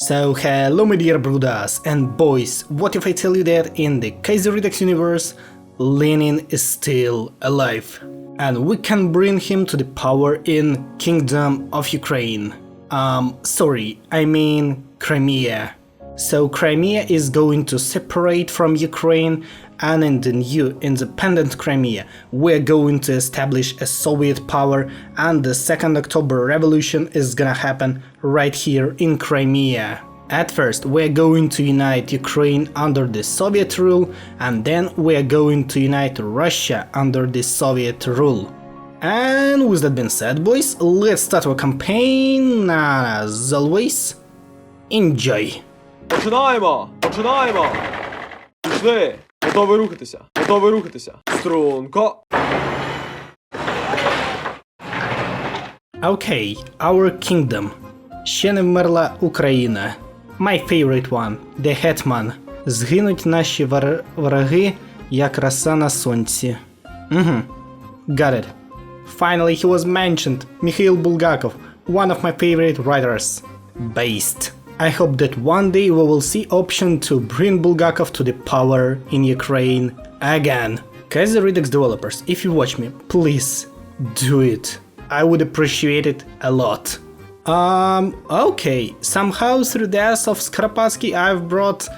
So hello my dear brothers and boys, what if I tell you that in the Kaiserredux universe, Lenin is still alive, and we can bring him to the power in Kingdom of Ukraine. Sorry, I mean Crimea. So Crimea is going to separate from Ukraine, and in the new independent Crimea we're going to establish a Soviet power, and the 2nd October revolution is gonna happen right here in Crimea. At first we're going to unite Ukraine under the Soviet rule, and then we're going to unite Russia under the Soviet rule. And with that being said, boys, let's start our campaign, and as always, enjoy! Починаємо! Починаємо! Пішли! Готові рухатися! Готові рухатися! Струнко! Okay, our kingdom. Ще не вмерла Україна. My favorite one, the Hetman. Згинуть наші враги, як роса на сонці. Got it. Finally he was mentioned, Mikhail Bulgakov, one of my favorite writers. Based. I hope that one day we will see option to bring Bulgakov to the power in Ukraine again. Kaiserredux developers, if you watch me, please do it. I would appreciate it a lot. Okay, somehow through the death of Poltavskiy I've brought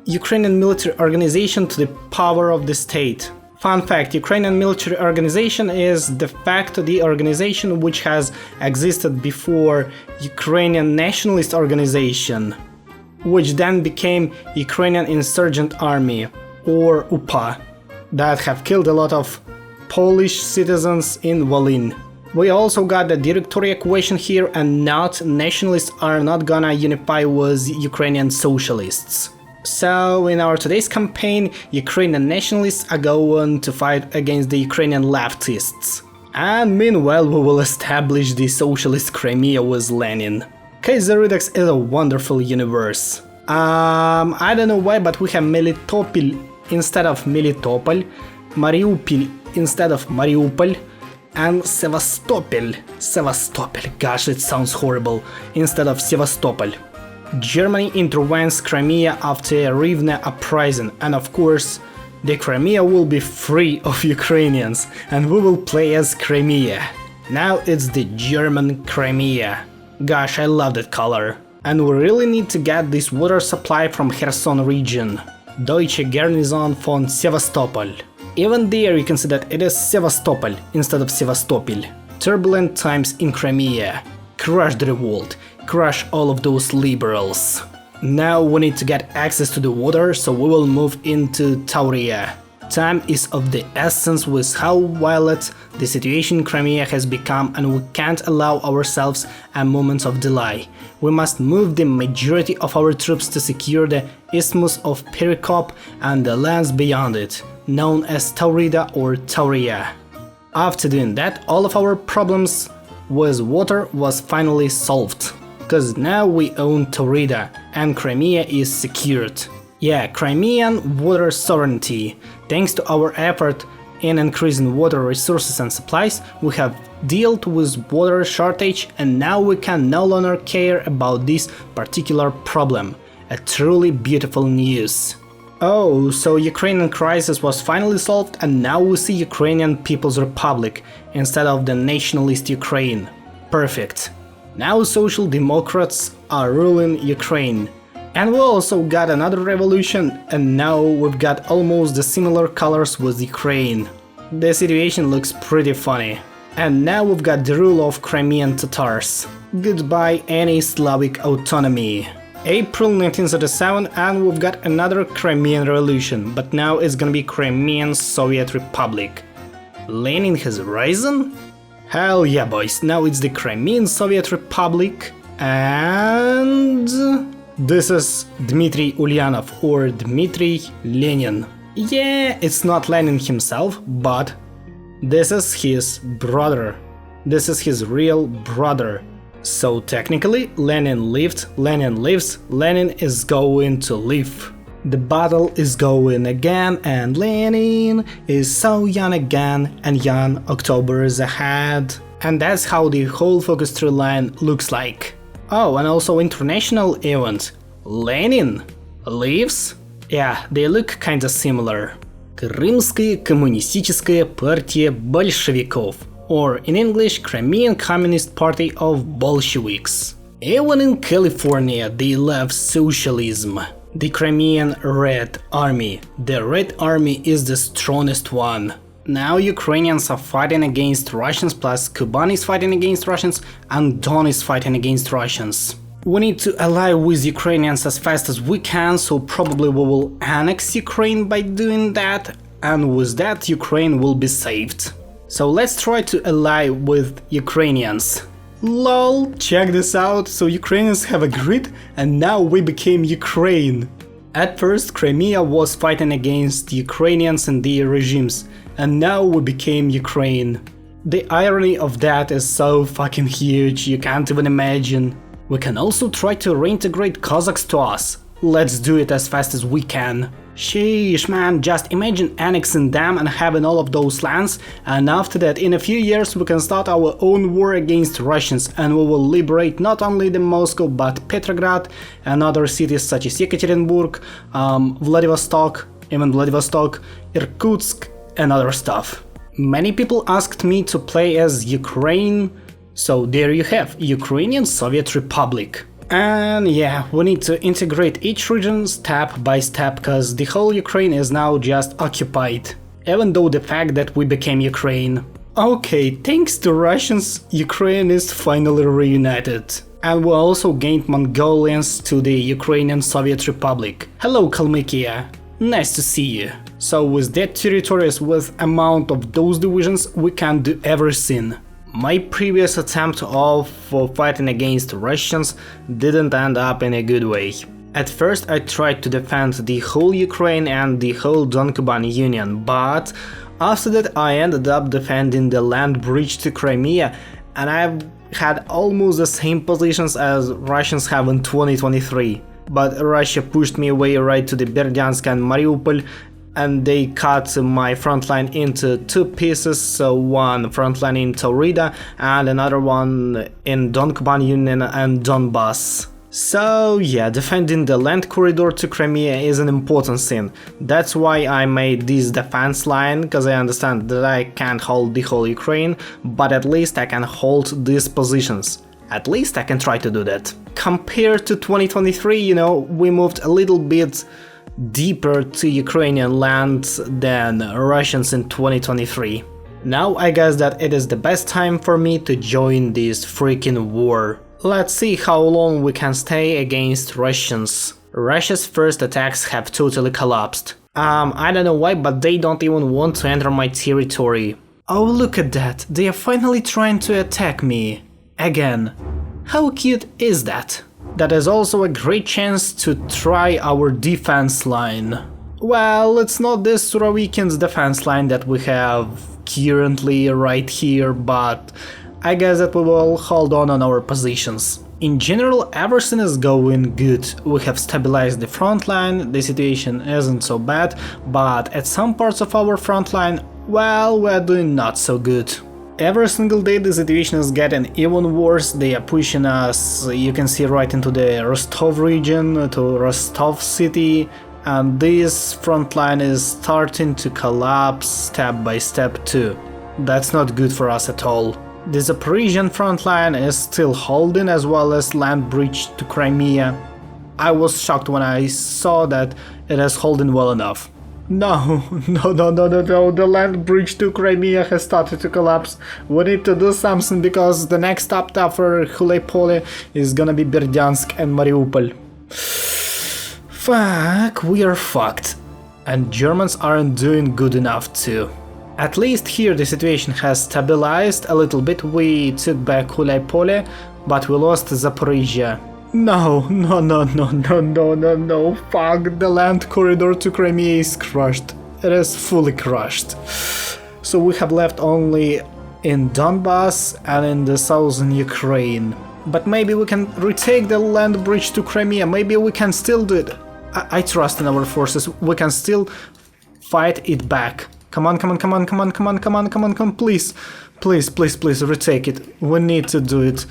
Ukrainian military organization to the power of the state. Fun fact, Ukrainian military organization is de facto the organization which has existed before Ukrainian nationalist organization, which then became Ukrainian Insurgent Army, or UPA, that have killed a lot of Polish citizens in Volyn. We also got the directory equation here, and not nationalists are not gonna unify with Ukrainian socialists. So in our today's campaign, Ukrainian nationalists are going to fight against the Ukrainian leftists. And meanwhile we will establish the socialist Crimea with Lenin. Kaiserredux is a wonderful universe. I don't know why, but we have Melitopol instead of Melitopol, Mariupol instead of Mariupol, and Sevastopol, gosh it sounds horrible, instead of Sevastopol. Germany intervenes Crimea after a Rivne uprising, and of course the Crimea will be free of Ukrainians, and we will play as Crimea. Now it's the German Crimea. Gosh, I love that color. And we really need to get this water supply from Kherson region. Deutsche Garnison von Sevastopol. Even there you can see that it is Sevastopol instead of Sevastopol. Turbulent times in Crimea. Crush the revolt. Crush all of those liberals. Now we need to get access to the water, so we will move into Tauria. Time is of the essence with how violent the situation in Crimea has become, and we can't allow ourselves a moment of delay. We must move the majority of our troops to secure the Isthmus of Perikop and the lands beyond it, known as Taurida or Tauria. After doing that, all of our problems with water was finally solved. Cause now we own Taurida and Crimea is secured. Yeah, Crimean water sovereignty. Thanks to our effort in increasing water resources and supplies, we have dealt with water shortage, and now we can no longer care about this particular problem. A truly beautiful news. Oh, so Ukrainian crisis was finally solved, and now we see Ukrainian People's Republic instead of the nationalist Ukraine. Perfect. Now Social Democrats are ruling Ukraine. And we also got another revolution, and now we've got almost the similar colors with Ukraine. The situation looks pretty funny. And now we've got the rule of Crimean Tatars. Goodbye any Slavic autonomy. April 1937, and we've got another Crimean revolution, but now it's gonna be Crimean Soviet Republic. Lenin has risen? Hell yeah boys, now it's the Crimean Soviet Republic, and this is Dmitry Ulyanov or Dmitry Lenin. Yeah, it's not Lenin himself, but this is his brother. This is his real brother. So technically, Lenin lived, Lenin lives, Lenin is going to live. The battle is going again, and Lenin is so young again, and young October is ahead. And that's how the whole focus through line looks like. Oh, and also international event. Lenin lives? Yeah, they look kinda similar. Крымская коммунистическая партия большевиков, or in English, Crimean Communist Party of Bolsheviks. Even in California, they love socialism. The Crimean Red Army. The Red Army is the strongest one. Now Ukrainians are fighting against Russians, plus Kuban is fighting against Russians, and Don is fighting against Russians. We need to ally with Ukrainians as fast as we can, so probably we will annex Ukraine by doing that, and with that Ukraine will be saved. So let's try to ally with Ukrainians. Lol, check this out, so Ukrainians have agreed and now we became Ukraine. At first Crimea was fighting against Ukrainians and their regimes, and now we became Ukraine. The irony of that is so fucking huge, you can't even imagine. We can also try to reintegrate Kazakhs to us. Let's do it as fast as we can. Sheesh man, just imagine annexing them and having all of those lands, and after that in a few years we can start our own war against Russians, and we will liberate not only the Moscow but Petrograd and other cities such as Yekaterinburg, Vladivostok, Irkutsk and other stuff. Many people asked me to play as Ukraine, so there you have, Ukrainian Soviet Republic. And yeah, we need to integrate each region step by step, cause the whole Ukraine is now just occupied, even though the fact that we became Ukraine. Okay, thanks to Russians, Ukraine is finally reunited. And we also gained Mongolians to the Ukrainian Soviet Republic. Hello Kalmykia, nice to see you. So with that territories, with amount of those divisions, we can do everything. My previous attempt of fighting against Russians didn't end up in a good way. At first I tried to defend the whole Ukraine and the whole Don-Kuban Union, but after that I ended up defending the land bridge to Crimea, and I've had almost the same positions as Russians have in 2023. But Russia pushed me away right to the Berdyansk and Mariupol, and they cut my front line into two pieces, so one front line in Taurida and another one in Don-Kuban Union and Donbass. So yeah, defending the land corridor to Crimea is an important thing. That's why I made this defense line, because I understand that I can't hold the whole Ukraine, but at least I can hold these positions. At least I can try to do that. Compared to 2023, you know, we moved a little bit deeper to Ukrainian lands than Russians in 2023. Now I guess that it is the best time for me to join this freaking war. Let's see how long we can stay against Russians. Russia's first attacks have totally collapsed. I don't know why, but they don't even want to enter my territory. Oh, look at that, they are finally trying to attack me. Again. How cute is that? That is also a great chance to try our defense line. Well, it's not this Surovikin's defense line that we have currently right here, but I guess that we will hold on our positions. In general, everything is going good. We have stabilized the front line, the situation isn't so bad, but at some parts of our front line, well, we're doing not so good. Every single day the situation is getting even worse, they are pushing us, you can see, right into the Rostov region, to Rostov city, and this front line is starting to collapse step by step too. That's not good for us at all. The Zaporizhian front line is still holding, as well as land bridge to Crimea. I was shocked when I saw that it is holding well enough. No, the land bridge to Crimea has started to collapse. We need to do something, because the next stop after Hulaypole is gonna be Berdyansk and Mariupol. Fuck, we are fucked. And Germans aren't doing good enough too. At least here the situation has stabilized a little bit. We took back Hulaypole, but we lost Zaporizhia. No, fuck, the land corridor to Crimea is crushed. It is fully crushed. So we have left only in Donbass and in the southern Ukraine. But maybe we can retake the land bridge to Crimea, maybe we can still do it. I trust in our forces, we can still fight it back. Come on, please retake it, we need to do it.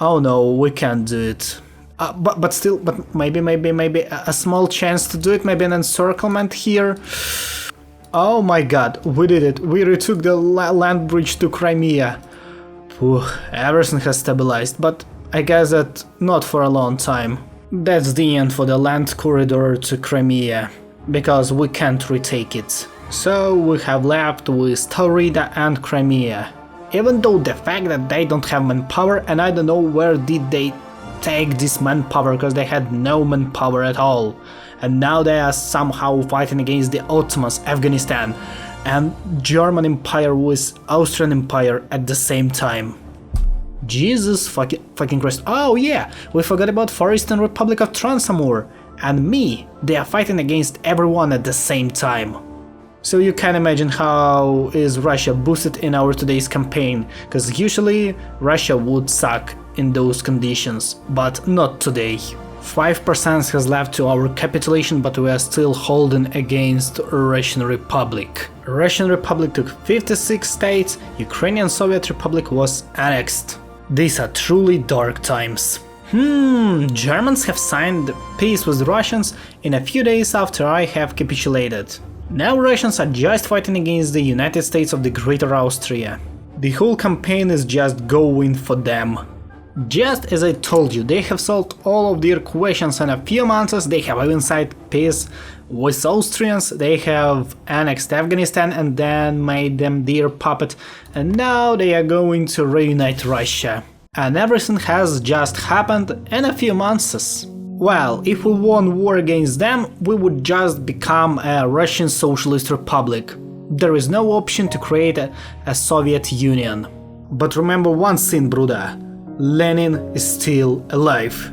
Oh no, we can't do it. But still, maybe a small chance to do it, maybe an encirclement here. Oh my god, we did it. We retook the land bridge to Crimea. Phew, everything has stabilized, but I guess that not for a long time. That's the end for the land corridor to Crimea, because we can't retake it. So we have left with Taurida and Crimea. Even though the fact that they don't have manpower, and I don't know where did they take this manpower, because they had no manpower at all. And now they are somehow fighting against the Ottomans, Afghanistan, and German Empire with Austrian Empire at the same time. Jesus fucking Christ. Oh yeah, we forgot about Far Eastern Republic of Transamur. And me, they are fighting against everyone at the same time. So you can imagine how is Russia boosted in our today's campaign, because usually Russia would suck in those conditions, but not today. 5% has left to our capitulation, but we are still holding against Russian Republic. Russian Republic took 56 states, Ukrainian Soviet Republic was annexed. These are truly dark times. Germans have signed peace with Russians in a few days after I have capitulated. Now Russians are just fighting against the United States of the Greater Austria. The whole campaign is just going for them. Just as I told you, they have solved all of their questions in a few months, they have even signed peace with Austrians, they have annexed Afghanistan and then made them their puppet, and now they are going to reunite Russia. And everything has just happened in a few months. Well, if we won war against them, we would just become a Russian Socialist Republic. There is no option to create a Soviet Union. But remember one thing, Bruda. Lenin is still alive.